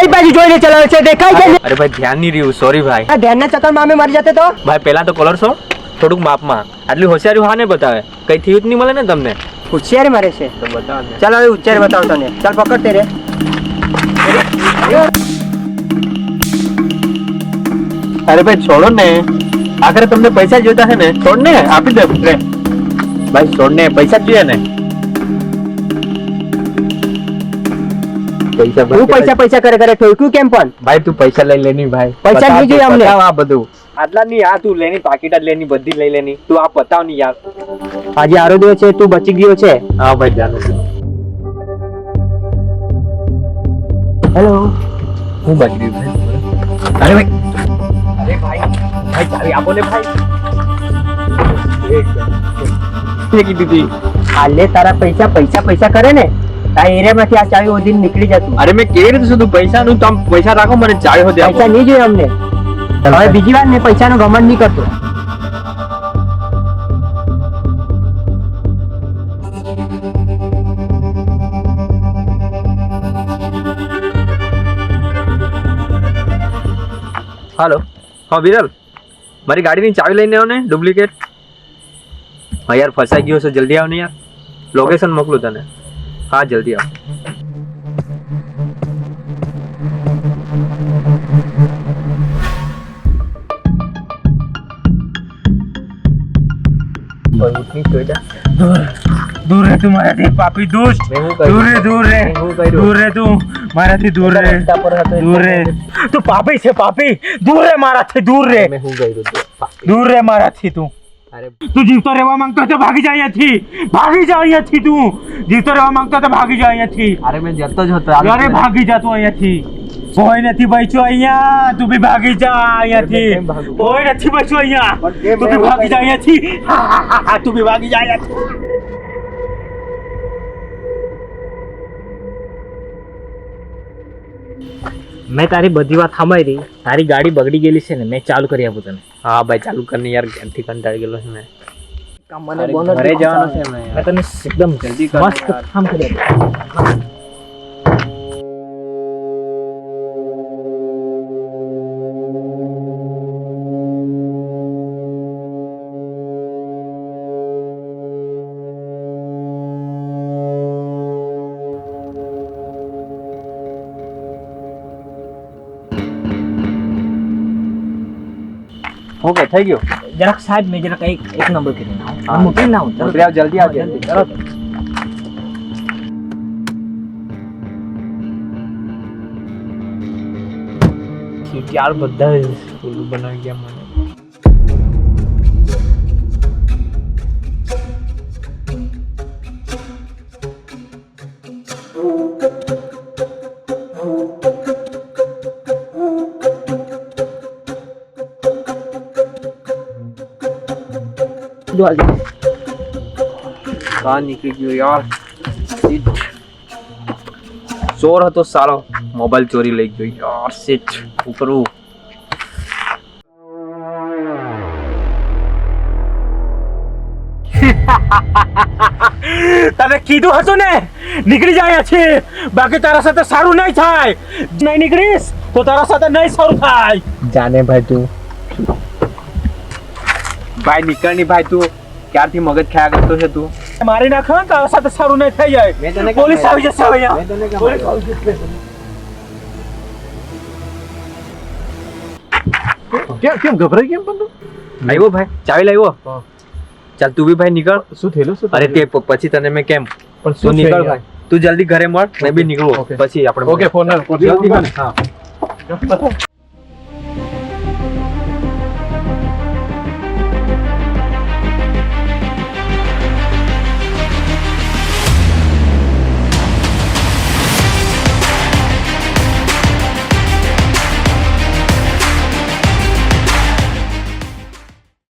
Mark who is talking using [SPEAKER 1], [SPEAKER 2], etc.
[SPEAKER 1] કઈ બાજુ જોઈને ચલાવે છે દેખાય છે?
[SPEAKER 2] અરે ભાઈ ધ્યાન નહીં રહ્યું, સોરી ભાઈ.
[SPEAKER 1] આ ધ્યાનના ચક્કરમાં અમે મરી જતે તો?
[SPEAKER 2] ભાઈ પેલા તો કલર છો થોડુંક માપમાં, આટલી હોશિયારી હા ને બતાવે, કઈ થયું જ નહીં મળે ને તમને.
[SPEAKER 1] હોશિયારી મારે છે
[SPEAKER 2] તો બતાવ ને.
[SPEAKER 1] ચાલ હવે ઉચ્ચાર બતાવ તને. ચાલ પકડતે રે.
[SPEAKER 2] અરે ભાઈ છોડો ને, આખરે તમને પૈસા જોઈતા છે ને, છોડ ને આપી દે રે. ભાઈ છોડ ને, પૈસા જ જોઈએ ને.
[SPEAKER 1] તું પૈસા કરે ઠોક્યું કેમ પણ?
[SPEAKER 2] ભાઈ તું પૈસા લઈ લેની ભાઈ.
[SPEAKER 1] પૈસા નહીં જોઈએ અમને.
[SPEAKER 2] આ બધું આટલા ની આ તું લેની, પાકીટ જ લેની, બધી લઈ લેની. તું આ બતાવ ની યાર.
[SPEAKER 1] આજે આરોગ્ય છે, તું બચી ગયો છે.
[SPEAKER 2] હા ભાઈ જાણું છું.
[SPEAKER 1] હેલો,
[SPEAKER 2] હું બચી ગયો ભાઈ. અરે ભાઈ, અરે ભાઈ, ભાઈ ચાવી આપો ને ભાઈ. કીધી
[SPEAKER 1] હાલે તારા પૈસા કરે ને આ એરિયામાંથી આ ચાવી ઓદીને નીકળી જતું.
[SPEAKER 2] અરે મેં કેવી રીતે સુધી પૈસા નું તમે પૈસા રાખો, મને ચાવી હોદે આપો.
[SPEAKER 1] પૈસા નહીં જોઈએ અમને. હવે બીજી વાર ને પૈસાનો ઘમંડ નહીં કરતો.
[SPEAKER 2] હાલો, હા વિરલ, મારી ગાડીની ચાવી લઈને આવો ને, ડુપ્લિકેટ. હા યાર ફસાઈ ગયો છે, જલ્દી આવ ને યાર. લોકેશન મોકલું તને. હા જલ્દી આવ.
[SPEAKER 3] दूर रहे तू माराથી પાપી દોસ્ત. दूर रहे तू મારાથી दूर रहे. તું પાપી છે પાપી. दूर रहे મારાથી, दूर रहे મારાથી. તું જીવતો રહેવા માંગતો તો ભાગી જા અહીંયાથી. તું જીવતો રહેવા માંગતો તો ભાગી જા અહીંયાથી.
[SPEAKER 2] અરે મેં જતો જ હતો.
[SPEAKER 3] અરે ભાગી જા તું અહીંયાથી. કોઈ નથી બચ્યો અહીંયા, તું બી ભાગી જા અહીંયાથી. કોઈ નથી બચ્યો અહીંયા, તું બી ભાગી જા અહીંયાથી. તું બી ભાગી જા અહીંયાથી.
[SPEAKER 4] મેં તારી બધી વાત સાંભળી રહી. તારી ગાડી બગડી ગયેલી છે ને, મેં ચાલુ કરી આપું તને.
[SPEAKER 2] હા ભાઈ ચાલુ કરીને યાર, ઘરથી કંટાળી ગયેલો છું મેં.
[SPEAKER 4] મને
[SPEAKER 2] ઘરે જવાનું છે મેં.
[SPEAKER 4] મેં તને એકદમ
[SPEAKER 2] જલ્દી કર
[SPEAKER 4] મસ્ત કામ કરી આપું.
[SPEAKER 2] ઓકે થઈ ગયું.
[SPEAKER 4] જરાક સાહેબ, મેં જરાક એક નંબર કરીને
[SPEAKER 2] હા.
[SPEAKER 4] મૂકીને આવું.
[SPEAKER 2] મોકલી આવ, જલ્દી આવ, જલ્દી.
[SPEAKER 4] તરત.
[SPEAKER 2] યાર બધા ફૂલ બનાવી ગયા મને. કहाँ निकल गयो यार. ચોર હતો સારો, મોબાઈલ ચોરી લઈ ગયો યાર. શિટ, શું કરું?
[SPEAKER 3] તને કીધું હતું ને નીકળી જા અહીંયાથી, બાકી તારા સાથે સારું નહીં થાય. નહીં નીકળીશ તો તારા સાથે નહીં સારું થાય.
[SPEAKER 2] જાને ભાઈ તું. ભાઈ નીકળ ની ભાઈ, તું ક્યારથી મગજ ખાયા કરતો છે તું?
[SPEAKER 3] મારી નાખો ને તારા સાથે સારું નહીં થઈ જાય.
[SPEAKER 2] મેં તને
[SPEAKER 3] પોલીસ આવી જશે હવે અહીંયા.
[SPEAKER 2] મેં તને કેમ
[SPEAKER 3] પોલીસ આવી જશે.
[SPEAKER 5] કેમ ગભરાઈ કેમ પણ તું?
[SPEAKER 2] આવ્યો ભાઈ, ચાવી લાવ્યો. ચાલ તું બી ભાઈ નીકળ.
[SPEAKER 5] શું થયેલું? શું
[SPEAKER 2] અરે તે પછી તને મેં કેમ.
[SPEAKER 5] પણ
[SPEAKER 2] તું નીકળ ભાઈ, તું જલ્દી ઘરે મળ, મેં બી નીકળું.
[SPEAKER 5] Okay.
[SPEAKER 2] પછી આપણે
[SPEAKER 5] ઓકે ફોન
[SPEAKER 2] જલ્દી કર.
[SPEAKER 5] હા